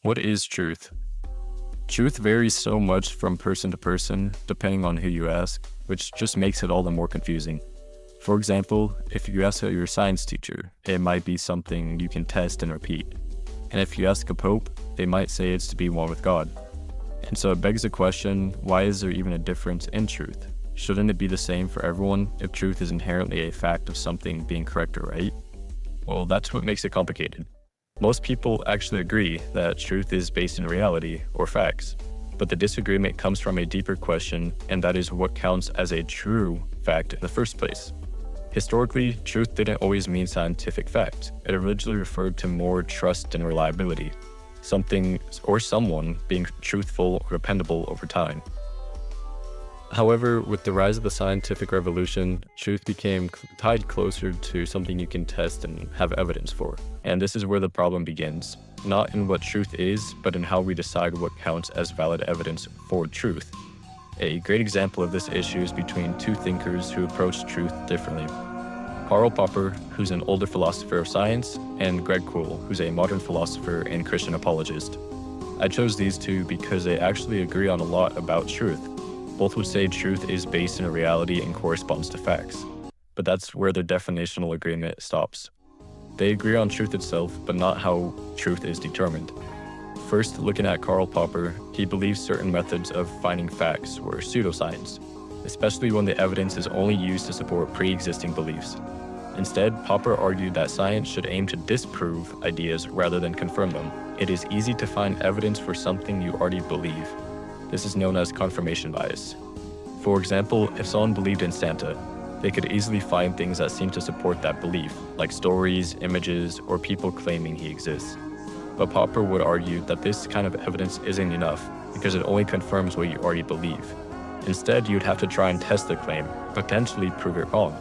What is truth? Truth varies so much from person to person, depending on who you ask, which just makes it all the more confusing. For example, if you ask your science teacher, it might be something you can test and repeat. And if you ask a pope, they might say it's to be one with God. And so it begs the question, why is there even a difference in truth? Shouldn't it be the same for everyone if truth is inherently a fact of something being correct or right? Well, that's what makes it complicated. Most people actually agree that truth is based in reality or facts, but the disagreement comes from a deeper question, and that is what counts as a true fact in the first place. Historically, truth didn't always mean scientific fact. It originally referred to more trust and reliability, something or someone being truthful or dependable over time. However, with the rise of the scientific revolution, truth became tied closer to something you can test and have evidence for. And this is where the problem begins, not in what truth is, but in how we decide what counts as valid evidence for truth. A great example of this issue is between two thinkers who approach truth differently. Karl Popper, who's an older philosopher of science, and Greg Kool, who's a modern philosopher and Christian apologist. I chose these two because they actually agree on a lot about truth. Both would say truth is based in a reality and corresponds to facts. But that's where their definitional agreement stops. They agree on truth itself, but not how truth is determined. First, looking at Karl Popper, he believes certain methods of finding facts were pseudoscience, especially when the evidence is only used to support pre-existing beliefs. Instead, Popper argued that science should aim to disprove ideas rather than confirm them. It is easy to find evidence for something you already believe. This is known as confirmation bias. For example, if someone believed in Santa, they could easily find things that seem to support that belief, like stories, images, or people claiming he exists. But Popper would argue that this kind of evidence isn't enough because it only confirms what you already believe. Instead, you'd have to try and test the claim, potentially prove it wrong,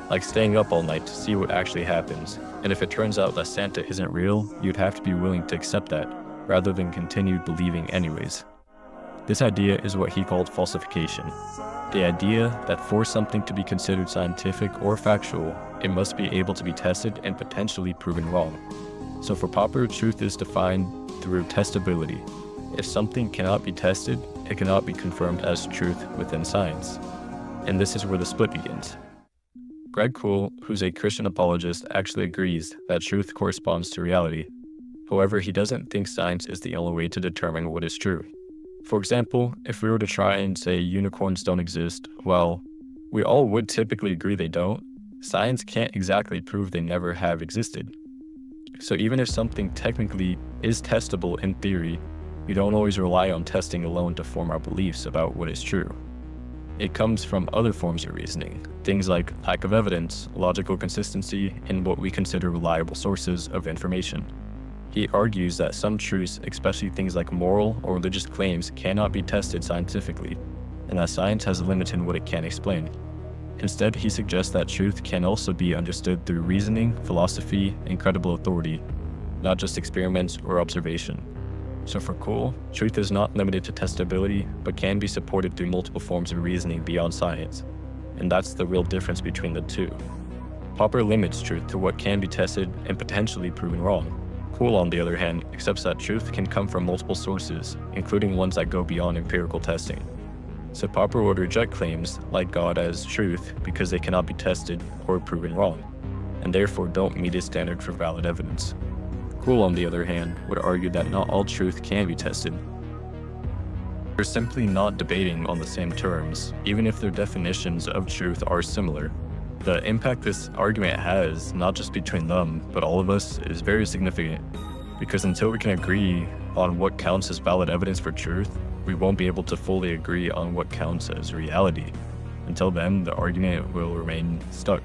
like staying up all night to see what actually happens. And if it turns out that Santa isn't real, you'd have to be willing to accept that, rather than continue believing anyways. This idea is what he called falsification. The idea that for something to be considered scientific or factual, it must be able to be tested and potentially proven wrong. So for Popper, truth is defined through testability. If something cannot be tested, it cannot be confirmed as truth within science. And this is where the split begins. Greg Kool, who's a Christian apologist, actually agrees that truth corresponds to reality. However, he doesn't think science is the only way to determine what is true. For example, if we were to try and say unicorns don't exist, well, we all would typically agree they don't. Science can't exactly prove they never have existed. So even if something technically is testable in theory, we don't always rely on testing alone to form our beliefs about what is true. It comes from other forms of reasoning, things like lack of evidence, logical consistency, and what we consider reliable sources of information. He argues that some truths, especially things like moral or religious claims, cannot be tested scientifically, and that science has a limit in what it can explain. Instead, he suggests that truth can also be understood through reasoning, philosophy, and credible authority, not just experiments or observation. So for Kool, truth is not limited to testability, but can be supported through multiple forms of reasoning beyond science. And that's the real difference between the two. Popper limits truth to what can be tested and potentially proven wrong. Kool, on the other hand, accepts that truth can come from multiple sources, including ones that go beyond empirical testing. So Popper would reject claims like God as truth because they cannot be tested or proven wrong, and therefore don't meet his standard for valid evidence. Kool, on the other hand, would argue that not all truth can be tested. They're simply not debating on the same terms, even if their definitions of truth are similar. The impact this argument has, not just between them, but all of us, is very significant, because until we can agree on what counts as valid evidence for truth, we won't be able to fully agree on what counts as reality. Until then, the argument will remain stuck.